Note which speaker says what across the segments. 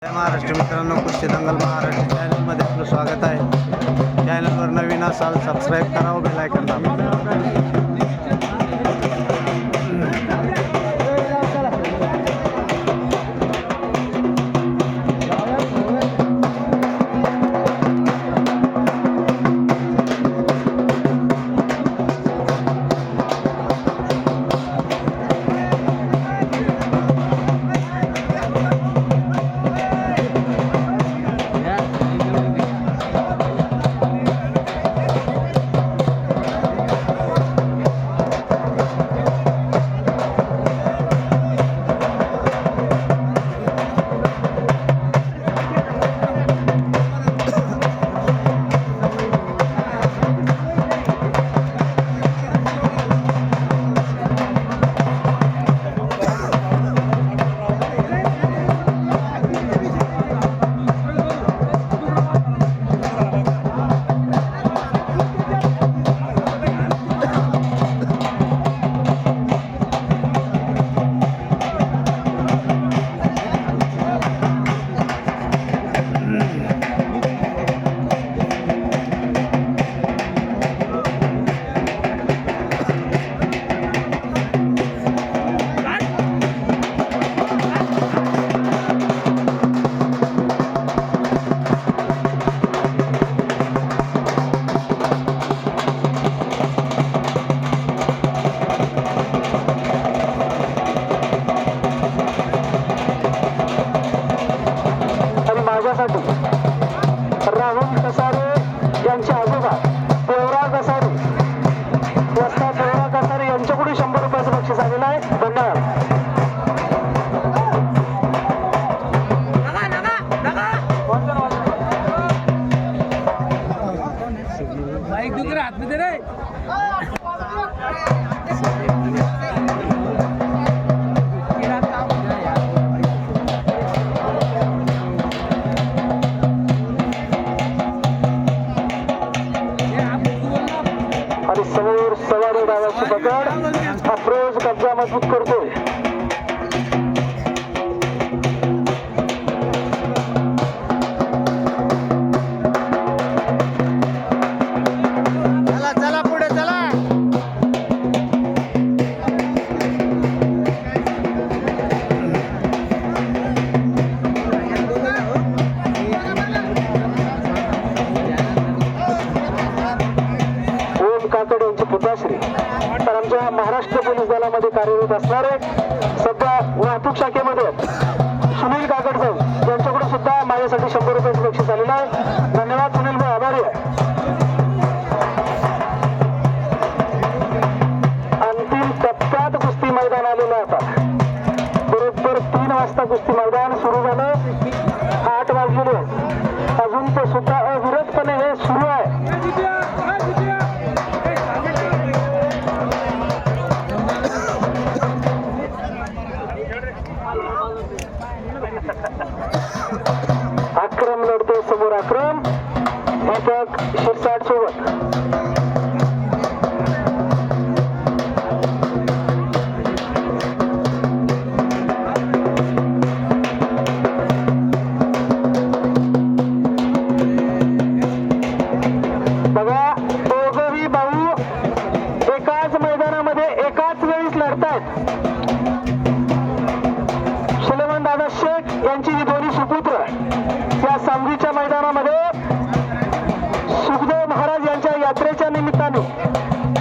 Speaker 1: जय महाराष्ट्र मित्रांनो, कुस्ती दंगल महाराष्ट्र चॅनलमध्ये आपलं स्वागत आहे. चॅनलवर नवीन असाल सबस्क्राईब करा व बेल आयकॉन दाबा. राहुल कसारे यांचे आजोबा देवरा कसारे वस्ता देवरा कसारे यांच्याकडून 100 रुपयाचं बक्षीस आलेलं आहे. धन्यवाद. आणि समोर सवारी डावाची पकड अप्रोच कब्जा मजबूत करतोय.
Speaker 2: चला पुढे चला.
Speaker 1: काकड यांचे पुत्रश्री तर आमच्या महाराष्ट्र पोलीस दलामध्ये कार्यरत असणारे सध्या वाहतूक शाखेमध्ये सुनील काकड साहेब यांच्याकडून सुद्धा माझ्यासाठी 100 रुपयाचं बक्षीस आलेलं आहे. धन्यवाद सुनील भाई, आभारी आहे. अंतिम टप्प्यात कुस्ती मैदान आलेलं आहे. आता बरोबर 3 वाजता कुस्ती मैदान सुरू झालं. 8 वाजलेले अजून ते सुद्धा अविरतपणे हे सुरू आहे. अक्रम लढतो समोर अक्रम दीपक शिरसाट सोबत. बघा, दोघंही भाऊ एकाच मैदानामध्ये एकाच वेळीच लढतायत. सुलेमान दादा शेख यांची ही दोन्ही सुपुत्र या सांगलीच्या मैदानामध्ये सुखदेव महाराज यांच्या यात्रेच्या निमित्ताने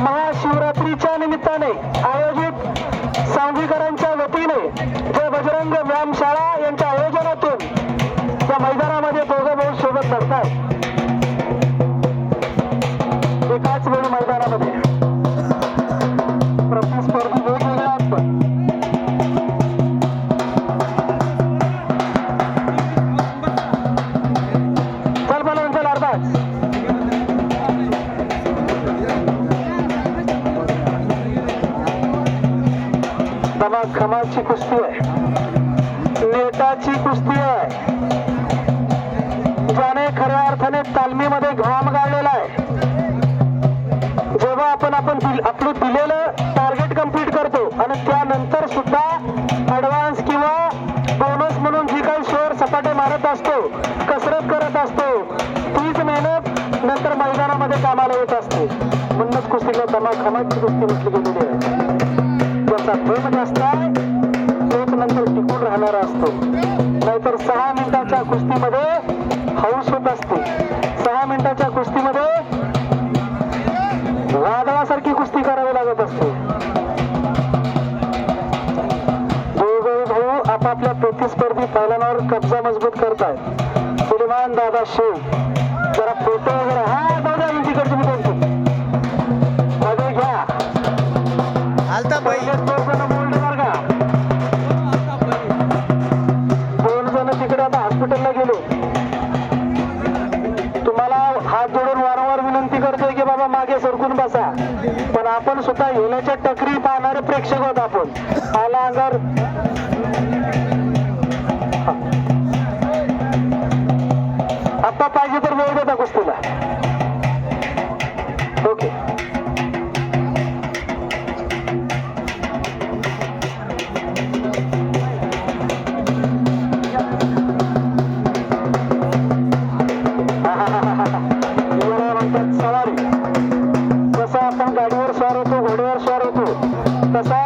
Speaker 1: महाशिवरात्रीच्या निमित्ताने आयोजित सांगलीकरांच्या वतीने जे बजरंग व्यायामशाळा यांच्या आयोजनातून या मैदानामध्ये दोघं भाऊ सोबत लढतात. एकाच वेळी मैदानामध्ये प्रतिस्पर्धी वेगवेगळ्या आहेत. पण खमाची कुस्ती आहे, नेटाची कुस्ती आहे. ज्याने खऱ्या अर्थाने तालमीमध्ये घाम गाळलेला आहे. जेव्हा आपण आपलं दिलेलं टार्गेट कंप्लीट करतो त्यानंतर सुद्धा ऍडव्हान्स किंवा बोनस म्हणून जी काही शेअर सपाटे मारत करत असतो, कसरत करत असतो, तीच मेहनत नंतर मैदानामध्ये कामाला येत असते. म्हणूनच कुस्तीला दमाखमाची कुस्ती म्हटली गेलेली आहे. ज्याचा दम जास्त आहे तोच नंतर टिकून राहणारा असतो. नाहीतर 6 मिनिटाच्या कुस्तीमध्ये हौस होत असते. 6 मिनिटाच्या कुस्तीमध्ये वादळासारखी कुस्ती करावी लागत असते. दोघे भाऊ आपापल्या प्रतिस्पर्धी पैलवानावर कब्जा मजबूत करतायत. सुलेमान दादा शेख जरा फोटो वगैरे हा दादा तिकडचे मध्ये घ्या. दोन जण तिकडे आता हॉस्पिटलला गेले. तुम्हाला हात जोडून वारंवार विनंती करतोय की बाबा मागे सरकून बसा. पण आपण सुद्धा येण्याच्या टकरी पाहणारे प्रेक्षक आहोत. आपण आला अंगार आता पाहिजे तर वेळ देता कुस्तीला. ओके सवारी कसा आपण गाडीवर स्वार होतो, घोड्यावर स्वार होतो तसा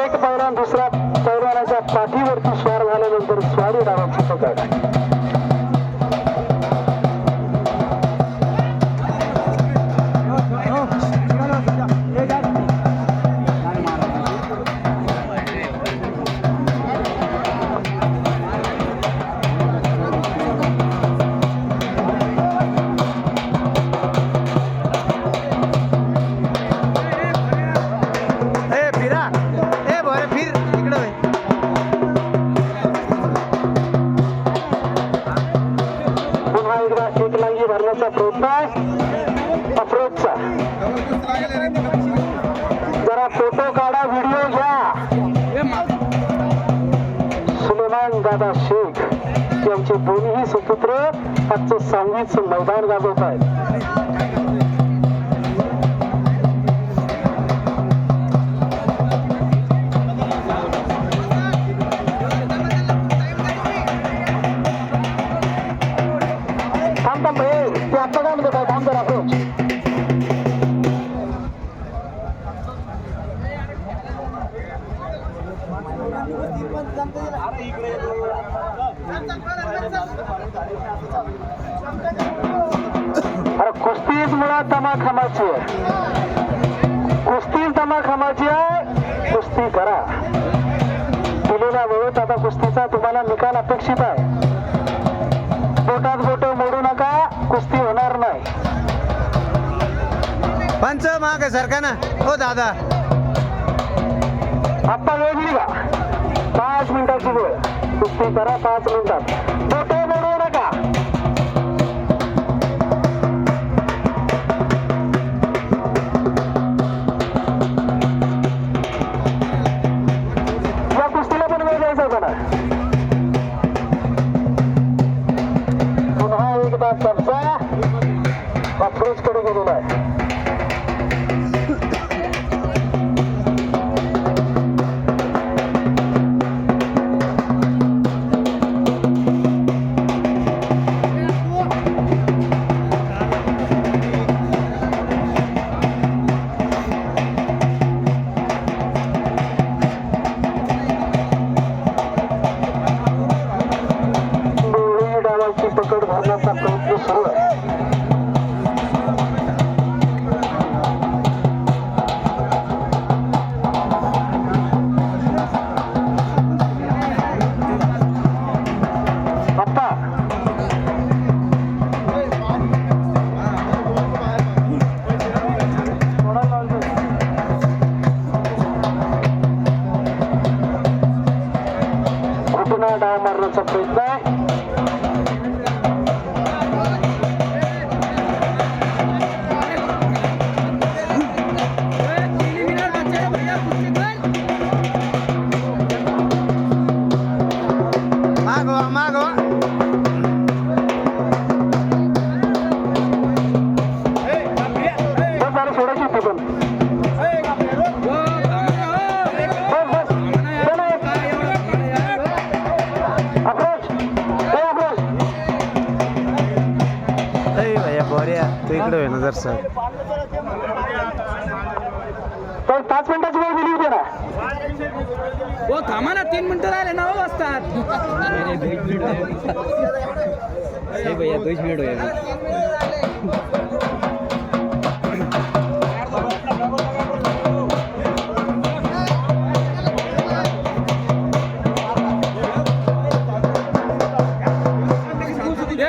Speaker 1: एक पैलवान दुसऱ्या पैलवानाच्या पाठीवरती स्वार झाल्यानंतर स्वारी नावाची पकड. प्रयत्न अप्रोचचा जरा फोटो काढा, व्हिडिओ घ्या. सुलेमान दादा शेख यांचे दोन्ही सुपुत्र आजचं सांगलीचं मैदान गाजवत आहेत. अरे कुस्तीच मुळात दमाखमाची आहे. कुस्तीच दमाखमाची आहे. कुस्ती करा. दिलेल्या वेळेत आता कुस्तीचा तुम्हाला निकाल अपेक्षित आहे. बोटात बोट मोडू नका, कुस्ती होणार नाही.
Speaker 2: पंच मागे सरका ना हो दादा.
Speaker 1: आता वेळ दिली का? 5 मिनिटाची वेळ. कुस्ती करा 5 मिनिटात. बोट मोडू नका. या कुस्तीला पण वेळ द्यायचा होता ना. पुन्हा एकदा कब्जा अप्रोच कडे गेलेला आहे. पकड भरण्याचा प्रयत्न सुरू आहे. आता घुटना डाव मारण्याचा प्रयत्न आहे.
Speaker 2: आहे ना जर सर
Speaker 1: पण 5 मिनिटाची वेळ दिली होती ना.
Speaker 3: हो थांबा ना 3 मिनिटं राहिले ना हो वाजतात भैया 2 मिनिट हो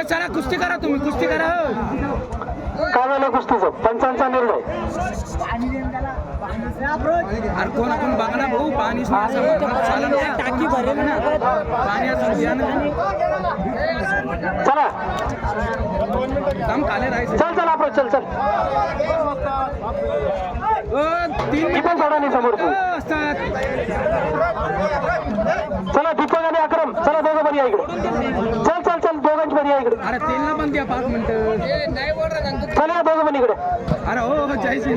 Speaker 3: चला कुस्ती करा तुम्ही कुस्ती करा हो.
Speaker 1: काय झालं कुस्तीचं? पंचांचा निर्णय.
Speaker 3: अरे कोण आपण बघा भाऊ पाणी टाकी भरेल ना पाणी असं घ्या ना
Speaker 1: चला
Speaker 3: काम काले राहायचं
Speaker 1: चल चल आपण चल चल.
Speaker 3: 3
Speaker 1: मी पण सोडा नाही समोर तू.
Speaker 3: असतात
Speaker 1: चला दीपक आणि अक्रम चला दोघं बरी आहे इकडे. चल चल चल दोघांची बरी आहे इकडे.
Speaker 3: अरे तेलला पण द्या 5 मिनिटं
Speaker 1: चला दोघं पण इकडे.
Speaker 3: अरे हो जय श्री